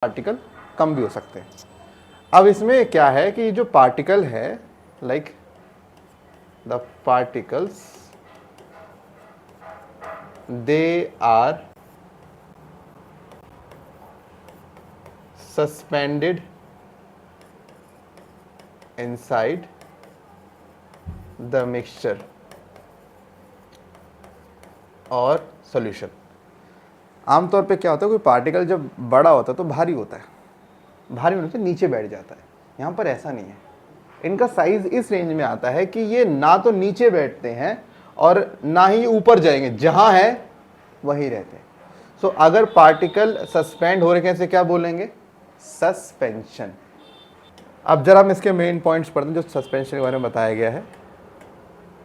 Particle कम भी हो सकते हैं। अब इसमें क्या है कि जो पार्टिकल है like the particles they are suspended inside the mixture और सॉल्यूशन। आमतौर पे क्या होता है, कोई पार्टिकल जब बड़ा होता है तो भारी होता है, भारी होने से नीचे बैठ जाता है। यहाँ पर ऐसा नहीं है, इनका साइज इस रेंज में आता है कि ये ना तो नीचे बैठते हैं और ना ही ऊपर जाएंगे, जहां है वहीं रहते हैं। सो अगर पार्टिकल सस्पेंड हो रहे हैं, क्या बोलेंगे? सस्पेंशन। अब जरा हम इसके मेन पॉइंट्स पढ़ते हैं जो सस्पेंशन के बारे में बताया गया है।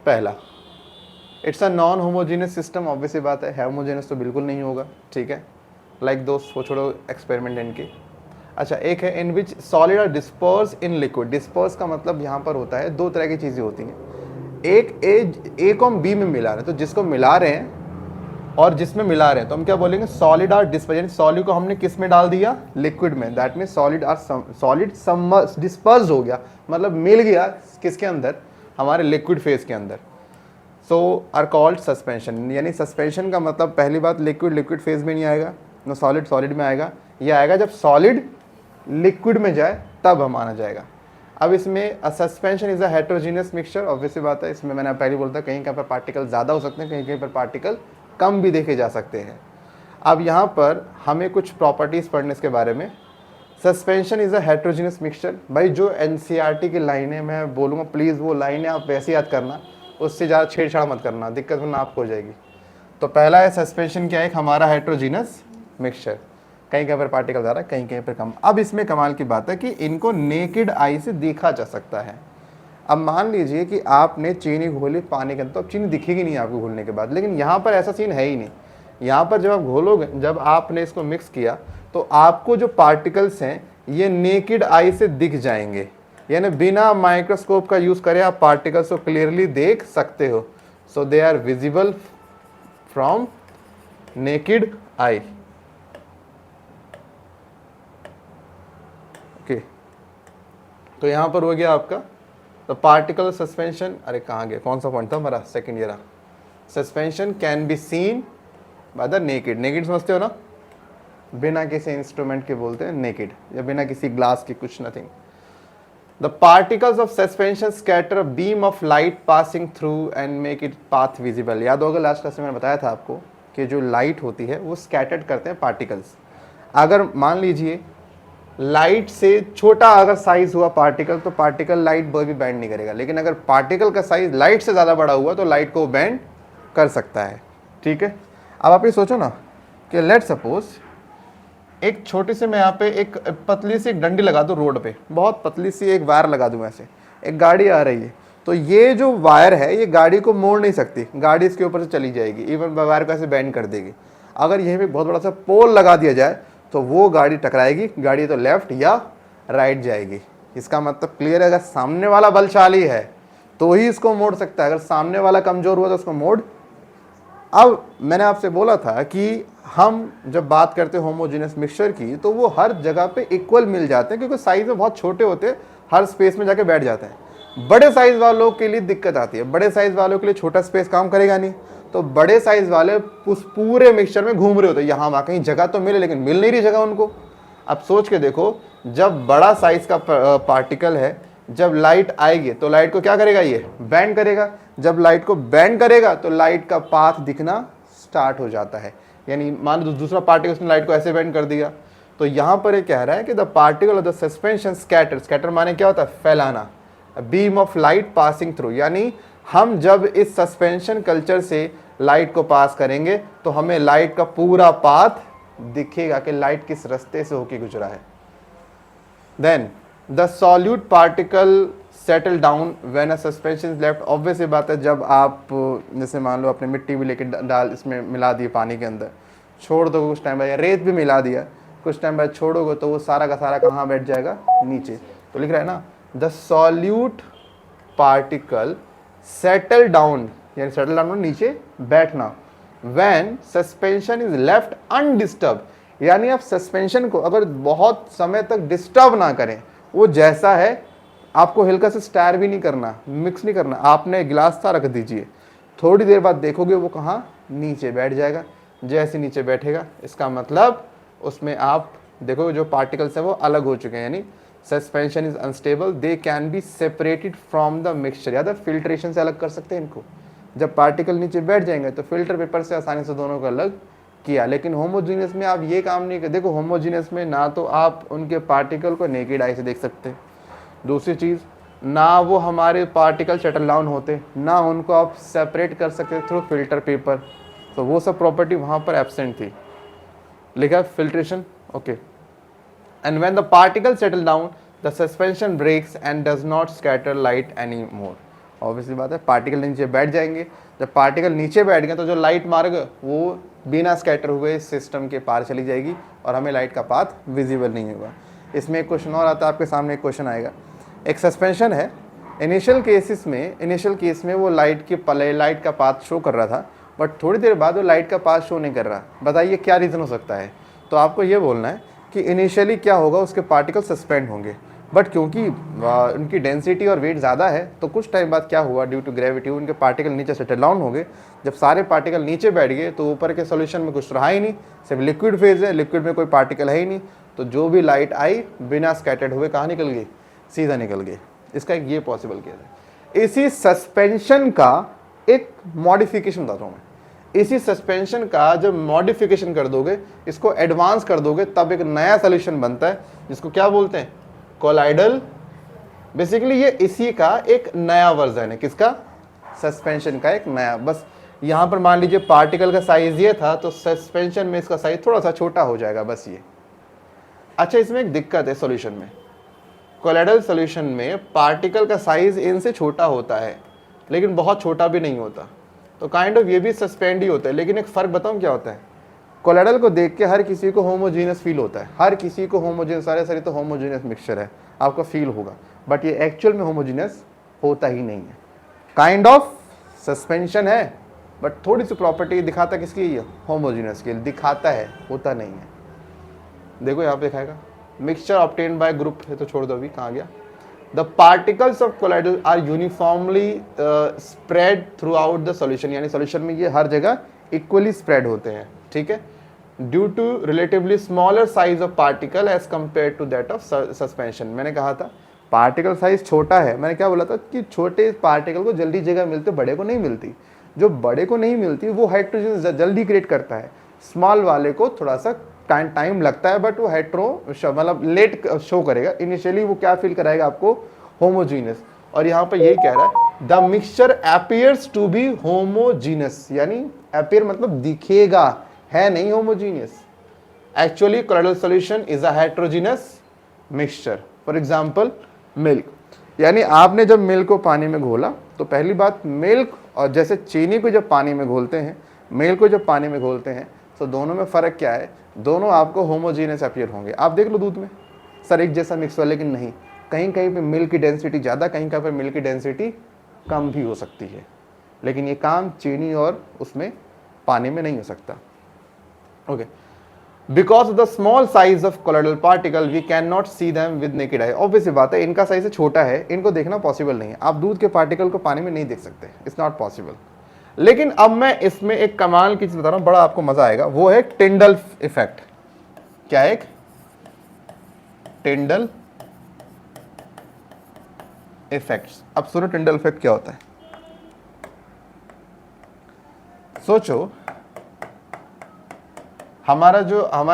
पहला, it's a non homogeneous system. Obviously बात है, होमोजीनियस तो बिल्कुल नहीं होगा, ठीक है, लाइक दो छोड़ो एक्सपेरिमेंट इनके। अच्छा, एक है in which solid are disperse in liquid. Disperse का मतलब यहाँ पर होता है दो तरह की चीज़ें होती हैं, एक ए को हम बी में मिला रहे हैं, तो जिसको मिला रहे हैं और जिसमें मिला रहे हैं तो हम क्या बोलेंगे? Solid are disperse. यानी सॉलिड को हमने किस में डाल दिया? लिक्विड में। दैट मीन सॉलिड डिस्पर्स हो गया, मतलब मिल गया किसके अंदर? हमारे लिक्विड फेज के अंदर। सो आर कॉल्ड सस्पेंशन। यानी सस्पेंशन का मतलब पहली बात, लिक्विड फेज में नहीं आएगा, ना सॉलिड में आएगा। ये आएगा जब सॉलिड लिक्विड में जाए तब माना जाएगा। अब इसमें suspension is a heterogeneous mixture. Obviously बात है, इसमें मैंने पहले बोलता कहीं कहीं पर पार्टिकल ज़्यादा हो सकते हैं, कहीं कहीं पर पार्टिकल कम भी देखे जा सकते हैं। अब यहाँ पर हमें कुछ प्रॉपर्टीज़ पढ़ने इसके बारे में। Suspension is a heterogeneous mixture. भाई जो एनसीईआरटी की लाइनें मैं बोलूँगा, प्लीज़ वो लाइनें आप वैसे याद करना, उससे ज़्यादा छेड़छाड़ मत करना, दिक्कत वरना आपको हो जाएगी। तो पहला है सस्पेंशन क्या है? एक हमारा हेट्रोजीनियस मिक्सचर, कहीं कहीं पर पार्टिकल ज़्यादा, कहीं कहीं पर कम। अब इसमें कमाल की बात है कि इनको नेकेड आई से देखा जा सकता है। अब मान लीजिए कि आपने चीनी घोली पानी के अंदर, तो अब चीनी दिखेगी नहीं आपको घोलने के बाद, लेकिन यहाँ पर ऐसा सीन है ही नहीं। यहाँ पर जब आप घोलोगे, जब आपने इसको मिक्स किया तो आपको जो पार्टिकल्स हैं ये नेकेड आई से दिख जाएंगे, यानी बिना माइक्रोस्कोप का यूज़ करें आप पार्टिकल्स को क्लियरली देख सकते हो। So they are visible from naked eye. Okay, तो यहाँ पर हो गया आपका तो पार्टिकल सस्पेंशन। अरे कहाँ गया, कौन सा पॉइंट था हमारा? Second year. Suspension can be seen by the naked. Naked समझते हो ना, बिना किसी इंस्ट्रूमेंट के बोलते हैं नेकेड, या बिना किसी ग्लास के, कुछ nothing. The particles of suspension scatter beam of light passing through and make it path visible. याद होगा लास्ट क्लास में मैंने बताया था आपको कि जो लाइट होती है वो स्कैटर्ड करते हैं पार्टिकल्स। अगर मान लीजिए लाइट से छोटा अगर साइज हुआ पार्टिकल, तो पार्टिकल लाइट भी बैंड नहीं करेगा, लेकिन अगर पार्टिकल का साइज लाइट से ज़्यादा बड़ा हुआ तो लाइट को बैंड कर सकता है, ठीक है। अब आप ये सोचो ना कि लेट सपोज एक छोटी सी मैं यहाँ पे एक पतली सी एक डंडी लगा दूँ रोड पे, बहुत पतली सी एक वायर लगा दूँ, ऐसे एक गाड़ी आ रही है तो ये जो वायर है ये गाड़ी को मोड़ नहीं सकती, गाड़ी इसके ऊपर से चली जाएगी, इवन वायर को ऐसे बैंड कर देगी। अगर यहीं पे बहुत बड़ा सा पोल लगा दिया जाए तो वो गाड़ी टकराएगी, गाड़ी तो लेफ्ट या राइट जाएगी। इसका मतलब क्लियर है, अगर सामने वाला बलशाली है तो ही इसको मोड़ सकता है, अगर सामने वाला कमजोर हुआ तो उसको मोड़। अब मैंने आपसे बोला था कि हम जब बात करते हैं होमोजेनियस मिक्सचर की तो वो हर जगह पे इक्वल मिल जाते हैं, क्योंकि साइज में बहुत छोटे होते हैं, हर स्पेस में जाके बैठ जाते हैं। बड़े साइज वालों के लिए दिक्कत आती है, बड़े साइज वालों के लिए छोटा स्पेस काम करेगा नहीं, तो बड़े साइज वाले उस पूरे मिक्सचर में घूम रहे होते हैं, यहाँ वहाँ कहीं जगह तो मिले लेकिन मिल नहीं रही जगह उनको। अब सोच के देखो, जब बड़ा साइज का पार्टिकल है, जब लाइट आएगी तो लाइट को क्या करेगा? ये बैंड करेगा। जब लाइट को बैंड करेगा तो लाइट का पाथ दिखना स्टार्ट हो जाता है। यानी मान लो दूसरा पार्टिकल उसने लाइट को ऐसे बैंड कर दिया, तो यहाँ पर ये कह रहा है कि the particle of the suspension scatter. Scatter माने क्या होता है? फैलाना। Beam of light passing through, यानी हम जब इस सस्पेंशन कल्चर से लाइट को पास करेंगे तो हमें लाइट का पूरा पाथ दिखेगा कि लाइट किस रास्ते से होके गुजरा है। Then the solute particle settle down when a suspension is left. Obviously बात है, जब आप जैसे मान लो अपने मिट्टी भी लेके डाल इसमें मिला दिए पानी के अंदर, छोड़ दो कुछ टाइम बाद, या रेत भी मिला दिया, कुछ टाइम बाद छोड़ोगे तो वो सारा का सारा कहाँ बैठ जाएगा? नीचे। तो लिख रहा है ना, the solute particle settle down, यानी सेटल डाउन नीचे बैठना, when suspension is left undisturbed. यानी आप सस्पेंशन को अगर बहुत समय तक डिस्टर्ब ना करें, वो जैसा है आपको हल्का से स्टार भी नहीं करना, मिक्स नहीं करना, आपने गिलास था रख दीजिए, थोड़ी देर बाद देखोगे वो कहाँ नीचे बैठ जाएगा। जैसे नीचे बैठेगा इसका मतलब उसमें आप देखोगे जो पार्टिकल्स है वो अलग हो चुके हैं, यानी suspension is unstable, they can be separated from the mixture, या फिल्ट्रेशन से अलग कर सकते हैं इनको। जब पार्टिकल नीचे बैठ जाएंगे तो फिल्टर पेपर से आसानी से दोनों को अलग किया। लेकिन होमोजीनियस में आप ये काम नहीं कर, देखो होमोजीनियस में ना तो आप उनके पार्टिकल को नेकेड आई से देख सकते, दूसरी चीज़ ना वो हमारे पार्टिकल शटल डाउन होते, ना उनको आप सेपरेट कर सकते थ्रू फिल्टर पेपर, तो वो सब प्रॉपर्टी वहाँ पर एब्सेंट थी। लिखा filtration, okay. And when the particle settle down the suspension breaks and does not scatter light any more. Obviously बात है, पार्टिकल नीचे बैठ जाएंगे, जब पार्टिकल नीचे बैठ गए तो जो लाइट मार्ग वो बिना स्कैटर हुए सिस्टम के पार चली जाएगी और हमें लाइट का पाथ विजिबल नहीं होगा। इसमें एक क्वेश्चन और आता है आपके सामने, एक क्वेश्चन आएगा, एक सस्पेंशन है, इनिशियल केस में वो लाइट का पाथ शो कर रहा था, बट थोड़ी देर बाद वो लाइट का पाथ शो नहीं कर रहा। बताइए क्या रीज़न हो सकता है। तो आपको ये बोलना है कि इनिशियली क्या होगा, उसके पार्टिकल सस्पेंड होंगे, बट क्योंकि उनकी डेंसिटी और वेट ज़्यादा है तो कुछ टाइम बाद क्या हुआ, ड्यू टू ग्रेविटी उनके पार्टिकल नीचे सेटल डाउन हो गए। जब सारे पार्टिकल नीचे बैठ गए तो ऊपर के सॉल्यूशन में कुछ रहा ही नहीं, सिर्फ लिक्विड फेज है, लिक्विड में कोई पार्टिकल है ही नहीं, तो जो भी लाइट आई बिना स्कैटर्ड हुए कहाँ निकल गई, सीधा निकल गई। इसका एक ये पॉसिबल केस है। इसी सस्पेंशन का एक मॉडिफिकेशन बताता हूँ मैं, इसी सस्पेंशन का जब मॉडिफिकेशन कर दोगे, इसको एडवांस कर दोगे, तब एक नया सोल्यूशन बनता है जिसको क्या बोलते हैं, कोलाइडल। बेसिकली ये इसी का एक नया वर्जन है, किसका, सस्पेंशन का एक नया। बस यहां पर मान लीजिए पार्टिकल का साइज ये था तो सस्पेंशन में इसका साइज थोड़ा सा छोटा हो जाएगा, बस ये। अच्छा, इसमें एक दिक्कत है सॉल्यूशन में, कोलाइडल सॉल्यूशन में पार्टिकल का साइज इनसे छोटा होता है लेकिन बहुत छोटा भी नहीं होता, तो काइंड ऑफ ये भी सस्पेंड ही होता है। लेकिन एक फ़र्क बताऊं क्या होता है, कोलाइडल को देख के हर किसी को होमोजीनियस फील होता है, हर किसी को होमोजीनियस, सारे तो होमोजीनियस मिक्सचर है आपका फील होगा, बट ये एक्चुअल में होमोजीनियस होता ही नहीं है। काइंड ऑफ सस्पेंशन है बट थोड़ी सी प्रॉपर्टी दिखाता किसकी है, होमोजीनियस की दिखाता है, होता नहीं है। देखो यहाँ पे दिखाएगा मिक्सचर ऑब्टेन्ड बाय ग्रुप है, तो छोड़ दो अभी, कहाँ गया। The particles of colloidal are uniformly spread throughout the solution, यानी सॉल्यूशन में ये हर जगह इक्वली स्प्रेड होते हैं, ठीक है, due to relatively smaller size of particle as compare to that of suspension. मैंने कहा था पार्टिकल साइज छोटा है, मैंने क्या बोला था कि छोटे पार्टिकल को जल्दी जगह मिलती, बड़े को नहीं मिलती। जो बड़े को नहीं मिलती वो हाइड्रोजन जल्दी क्रिएट करता है, स्मॉल वाले को थोड़ा सा टाइम लगता है, बट वो हेट्रो मतलब लेट शो करेगा। इनिशियली वो क्या फील कराएगा आपको, होमोजीनियस। और यहाँ पर यही कह रहा है the mixture appears to be homogeneous, यानी अपीयर मतलब दिखेगा, है नहीं homogeneous. Actually colloidal solution is a heterogeneous mixture. For example milk, यानी आपने जब मिल्क को पानी में घोला तो पहली बात, मिल्क और जैसे चीनी को जब पानी में घोलते हैं, मिल्क को जब पानी में घोलते हैं, तो दोनों में फ़र्क क्या है, दोनों आपको होमोजीनियस अपीयर होंगे। आप देख लो दूध में सर एक जैसा मिक्स हुआ, लेकिन नहीं, कहीं कहीं पे मिल्क की डेंसिटी ज़्यादा, कहीं कहीं पे मिल्क की डेंसिटी कम भी हो सकती है, लेकिन ये काम चीनी और उसमें पानी में नहीं हो सकता। Okay, because of the small size of colloidal particle we can not see them with naked eye. Obviously बात है, इनका साइज छोटा है, इनको देखना पॉसिबल नहीं है। आप दूध के पार्टिकल को पानी में नहीं देख सकते, इट्स नॉट पॉसिबल। लेकिन अब मैं इसमें एक कमाल की चीज बता रहा हूं, बड़ा आपको मजा आएगा, वो है टिंडल इफेक्ट। क्या है, एक टिंडल इफेक्ट। अब सुनो टिंडल इफेक्ट क्या होता है। सोचो हमारे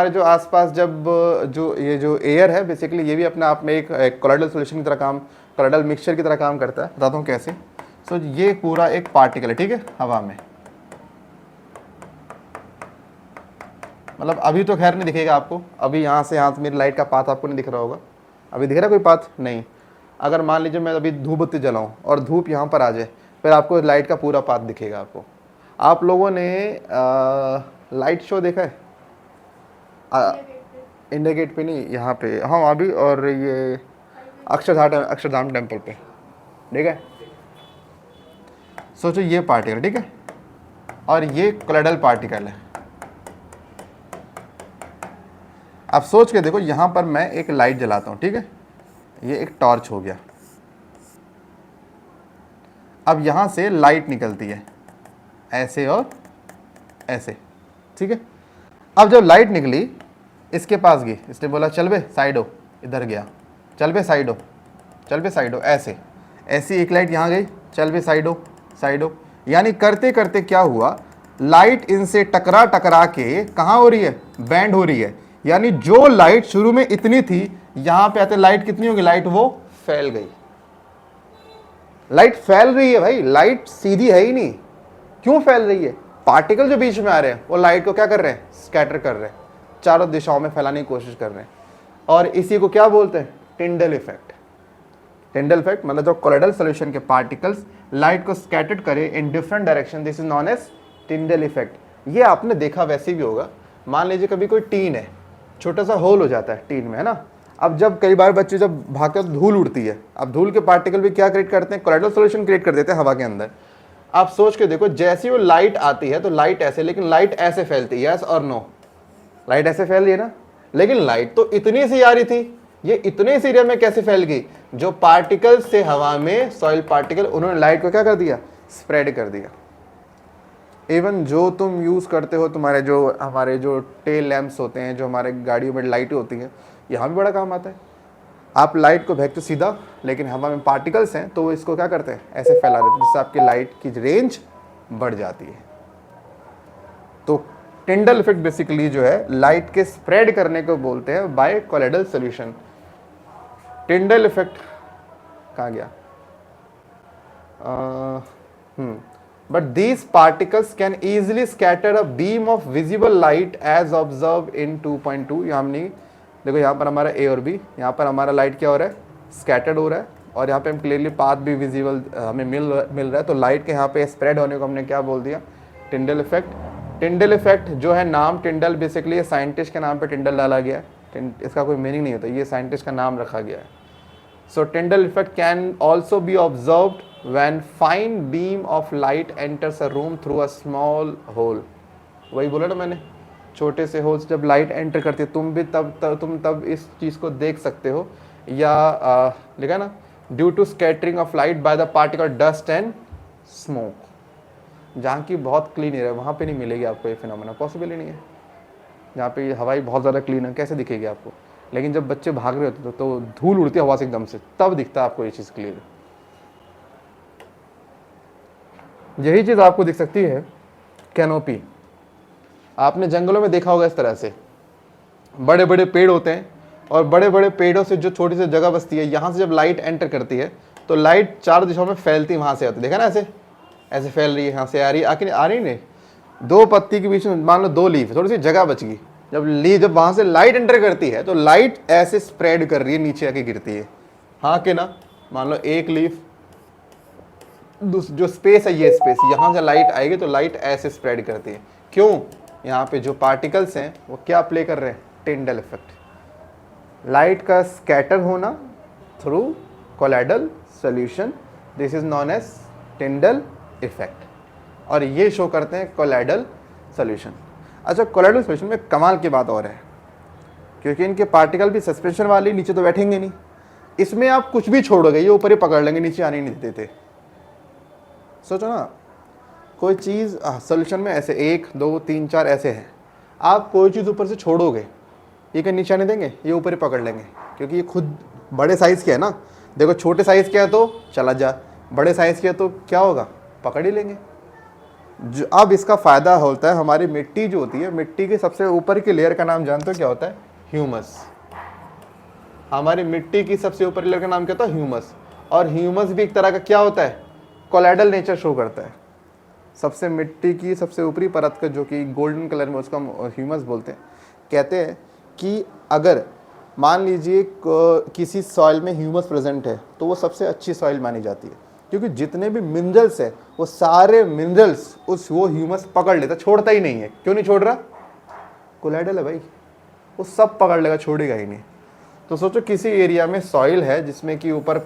जो आसपास जब जो ये जो एयर है, बेसिकली ये भी अपने आप में एक कोलाइडल सॉल्यूशन की तरह काम, कोलाइडल मिक्सचर की तरह काम करता है। बताता हूँ कैसे। सो ये पूरा एक पार्टिकल है, ठीक है, हवा में, मतलब अभी तो खैर नहीं दिखेगा आपको, अभी यहाँ से मेरी लाइट का पाथ आपको नहीं दिख रहा होगा, अभी दिख रहा है कोई पाथ नहीं। अगर मान लीजिए मैं अभी धूप बत्ती जलाऊँ और धूप यहाँ पर आ जाए, फिर आपको लाइट का पूरा पाथ दिखेगा आपको। आप लोगों ने लाइट शो देखा है इंडिया गेट पे नहीं, यहाँ पे, हाँ अभी, और ये अक्षरधाम टेम्पल पे, ठीक है। सोचो ये पार्टिकल, ठीक है, और ये कोलाइडल पार्टिकल है, अब सोच के देखो, यहाँ पर मैं एक लाइट जलाता हूँ, ठीक है, ये एक टॉर्च हो गया। अब यहाँ से लाइट निकलती है ऐसे और ऐसे, ठीक है। अब जब लाइट निकली इसके पास गई, इसने बोला चल बे साइड हो, इधर गया, चल बे साइड हो, चल बे साइड हो, ऐसे ऐसी एक लाइट यहाँ गई, चल बे साइड हो, साइड हो। यानी करते करते क्या हुआ, लाइट इनसे टकरा टकरा के कहाँ हो रही है, बैंड हो रही है। यानी जो लाइट शुरू में इतनी थी, यहां पे आते लाइट कितनी होगी, लाइट वो फैल गई। लाइट फैल रही है भाई, लाइट सीधी है ही नहीं। क्यों फैल रही है, पार्टिकल जो बीच में आ रहे हैं वो लाइट को क्या कर रहे हैं, स्कैटर कर रहे हैं, चारों दिशाओं में फैलाने की कोशिश कर रहे हैं। और इसी को क्या बोलते हैं, टिंडल इफेक्ट। टिंडल इफेक्ट मतलब जो कोलोइडल सॉल्यूशन के पार्टिकल्स लाइट को स्कैटर्ड करे in different direction, this is known as Tyndall effect. ये आपने देखा वैसे भी होगा, मान लीजिए कभी कोई टीन है, छोटा सा होल हो जाता है टीन में, है ना। अब जब कई बार बच्चे जब भागते तो धूल उड़ती है, अब धूल के पार्टिकल भी क्या क्रिएट करते हैं, कोलोइडल सॉल्यूशन क्रिएट कर देते हैं हवा के अंदर। आप सोच के देखो, जैसी वो लाइट आती है तो लाइट ऐसे, लेकिन लाइट ऐसे फैलती है, यस और नो, लाइट ऐसे फैल रही है ना, लेकिन लाइट तो इतनी सी आ रही थी, ये इतने सी एरिया में कैसे फैल गई, जो पार्टिकल से हवा में सॉइल पार्टिकल, उन्होंने लाइट को क्या कर दिया, स्प्रेड कर दिया। इवन जो तुम यूज़ करते हो, तुम्हारे जो हमारे जो टेल लैंप्स होते हैं, जो हमारे गाड़ियों में लाइटें होती हैं, यहाँ भी बड़ा काम आता है। आप लाइट को भेजते सीधा, लेकिन हवा में पार्टिकल्स हैं तो वो इसको क्या करते हैं, ऐसे फैला देते हैं, जिससे आपकी लाइट की रेंज बढ़ जाती है। तो टिंडल इफेक्ट बेसिकली जो है लाइट के स्प्रेड करने को बोलते हैं by colloidal solution. Tyndall effect कहाँ गया, but these particles can easily scatter a beam of visible light as observed in 2.2। यहाँ हमने देखो, यहाँ पर हमारा ए और बी, यहाँ पर हमारा लाइट क्या हो रहा है, स्कैटर्ड हो रहा है, और यहाँ पे हम क्लियरली पाथ भी विजिबल हमें मिल रहा है। तो लाइट के यहाँ पे स्प्रेड होने को हमने क्या बोल दिया, टिंडल इफेक्ट। टिंडल इफेक्ट जो है, नाम टिंडल बेसिकली ये साइंटिस्ट के नाम पे टिंडल डाला गया है, इसका कोई मीनिंग नहीं होता, ये साइंटिस्ट का नाम रखा गया है। So Tyndall effect can also be observed when fine beam of light enters a room through a small hole। वही बोला ना मैंने, छोटे से होल्स जब लाइट एंटर करती है, तुम भी तुम तब इस चीज़ को देख सकते हो। या लिखा ना, due to scattering of light by the particle dust and smoke. जहाँ की बहुत क्लीन है वहाँ पे नहीं मिलेगी आपको ये फिनोमेना, पॉसिबल ही नहीं है। जहाँ पे हवाई बहुत ज़्यादा क्लीन है कैसे दिखेगी आपको, लेकिन जब बच्चे भाग रहे होते तो धूल उड़ती है हवा से एकदम से, तब दिखता है आपको ये चीज़ क्लियर। यही चीज़ आपको दिख सकती है कैनोपी। आपने जंगलों में देखा होगा, इस तरह से बड़े बड़े पेड़ होते हैं, और बड़े बड़े पेड़ों से जो छोटी सी जगह बसती है, यहाँ से जब लाइट एंटर करती है तो लाइट चारों दिशाओं में फैलती, वहाँ से आती है, देखा ना, ऐसे ऐसे फैल रही है, यहाँ से आ रही है, आखिर आ रही नहीं, दो पत्ती के बीच में मान लो दो लीफ, थोड़ी सी जगह बच गई, जब वहाँ से लाइट एंटर करती है तो लाइट ऐसे स्प्रेड कर रही है, नीचे आके गिरती है। हाँ कि ना, मान लो एक लीफ, जो स्पेस है, ये स्पेस, यहाँ से लाइट आएगी तो लाइट ऐसे स्प्रेड करती है। क्यों, यहाँ पे जो पार्टिकल्स हैं वो क्या प्ले कर रहे हैं, टिंडल इफेक्ट। लाइट का स्कैटर होना through colloidal solution, this is known as Tyndall effect, और ये शो करते हैं कोलोइडल सॉल्यूशन। अच्छा, कोलोइडल सॉल्यूशन में कमाल की बात और है, क्योंकि इनके पार्टिकल भी सस्पेंशन वाले, नीचे तो बैठेंगे नहीं, इसमें आप कुछ भी छोड़ोगे ये ऊपर ही पकड़ लेंगे, नीचे आने नहीं देते। सोचो ना, कोई चीज़ सॉल्यूशन में ऐसे 1 2 3 4 ऐसे हैं, आप कोई चीज़ ऊपर से छोड़ोगे, ये क्या नीचे आने देंगे, ये ऊपर ही पकड़ लेंगे, क्योंकि ये खुद बड़े साइज़ के है ना। देखो छोटे साइज़ के है तो चला जा, बड़े साइज़ के है तो क्या होगा, पकड़ ही लेंगे। जो अब इसका फ़ायदा होता है, हमारी मिट्टी जो होती है, मिट्टी के सबसे ऊपर की लेयर का नाम जानते हो क्या होता है, ह्यूमस। हमारी मिट्टी की सबसे ऊपर लेयर का नाम क्या होता है, ह्यूमस। और ह्यूमस भी एक तरह का क्या होता है, कोलोइडल नेचर शो करता है। सबसे मिट्टी की सबसे ऊपरी परत का, जो कि गोल्डन कलर में, उसको हम ह्यूमस बोलते हैं। कहते हैं कि अगर मान लीजिए किसी सॉइल में ह्यूमस प्रेजेंट है तो वो सबसे अच्छी सॉइल मानी जाती है, क्योंकि जितने भी मिनरल्स है वो सारे मिनरल्स वो ह्यूमस पकड़ लेता, छोड़ता ही नहीं है। क्यों नहीं छोड़ रहा, कोलोइडल है भाई, वो सब पकड़ लेगा, छोड़ेगा ही नहीं। तो सोचो किसी एरिया में सॉइल है जिसमें कि ऊपर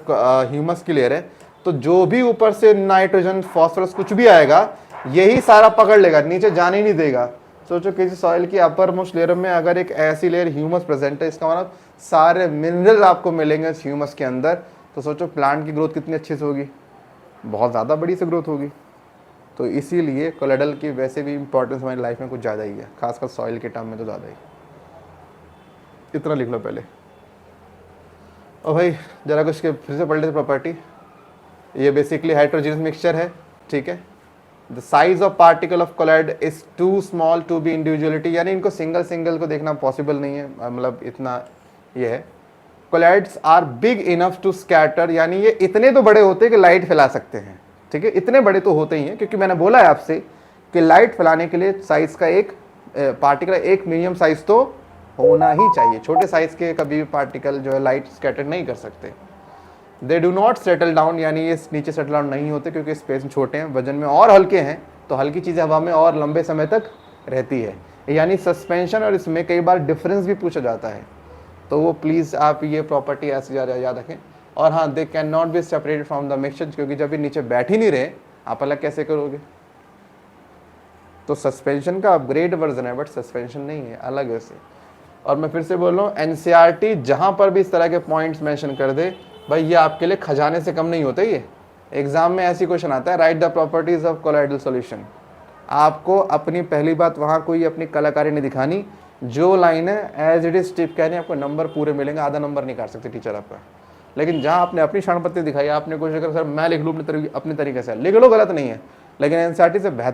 ह्यूमस की लेयर है, तो जो भी ऊपर से नाइट्रोजन, फास्फोरस कुछ भी आएगा, यही सारा पकड़ लेगा, नीचे जाने ही नहीं देगा। सोचो किसी सॉइल की अपर मोस्ट लेयर में अगर एक ऐसी लेयर ह्यूमस प्रेजेंट है, इसका मतलब सारे मिनरल आपको मिलेंगे इस ह्यूमस के अंदर, तो सोचो प्लांट की ग्रोथ कितनी अच्छी से होगी, बहुत ज़्यादा बड़ी से ग्रोथ होगी। तो इसीलिए कोलेडल की वैसे भी इंपॉर्टेंस हमारी लाइफ में कुछ ज़्यादा ही है, खासकर सॉइल के टर्म में तो ज़्यादा ही। इतना लिख लो पहले। और भाई जरा कुछ के फिर से पढ़ लेते प्रॉपर्टी। ये बेसिकली हाइड्रोजनस मिक्सचर है, ठीक है। The size of particle of colloid is too small to be individuality, यानी इनको सिंगल सिंगल को देखना पॉसिबल नहीं है, मतलब इतना ये है। Colloids are big enough to scatter, यानी ये इतने तो बड़े होते हैं कि लाइट फैला सकते हैं, ठीक है। इतने बड़े तो होते ही हैं, क्योंकि मैंने बोला है आपसे कि लाइट फैलाने के लिए साइज का एक पार्टिकल, एक मीडियम साइज तो होना ही चाहिए। छोटे साइज के कभी भी पार्टिकल जो है लाइट स्कैटर नहीं कर सकते। They do not settle down, यानी ये नीचे सेटल डाउन नहीं होते क्योंकि स्पेस में छोटे हैं, वजन में और हल्के हैं, तो हल्की चीज़ें हवा में और लंबे समय तक रहती है। यानी सस्पेंशन और इसमें कई बार डिफरेंस भी पूछा जाता है, तो वो प्लीज़ आप ये प्रॉपर्टी ऐसे याद रखें। और हाँ, they can not be separated from the mixture, क्योंकि जब ये नीचे बैठ ही नहीं रहे आप अलग कैसे करोगे। तो सस्पेंशन का अपग्रेड वर्जन है, बट सस्पेंशन नहीं है, अलग है से। और मैं फिर से बोल रहा हूँ, एनसीईआरटी जहाँ पर भी इस तरह के पॉइंट्स मेंशन कर दे, भाई ये आपके लिए खजाने से कम नहीं होते। ये एग्जाम में ऐसी क्वेश्चन आता है, right the properties of colloidal solution. आपको अपनी पहली बात वहाँ कोई अपनी कलाकारी नहीं दिखानी, जो लाइन है एज इट इज टिप कहनी, आपको नंबर पूरे मिलेंगे, आधा नंबर नहीं काट सकते टीचर आपका। लेकिन जहाँ आपने अपनी शानपत्ती दिखाई, आपने कोशिश कर सर मैं लिख लूँ अपने तरीके से, लिख लो, गलत नहीं है, लेकिन एनसीईआरटी से बेहतर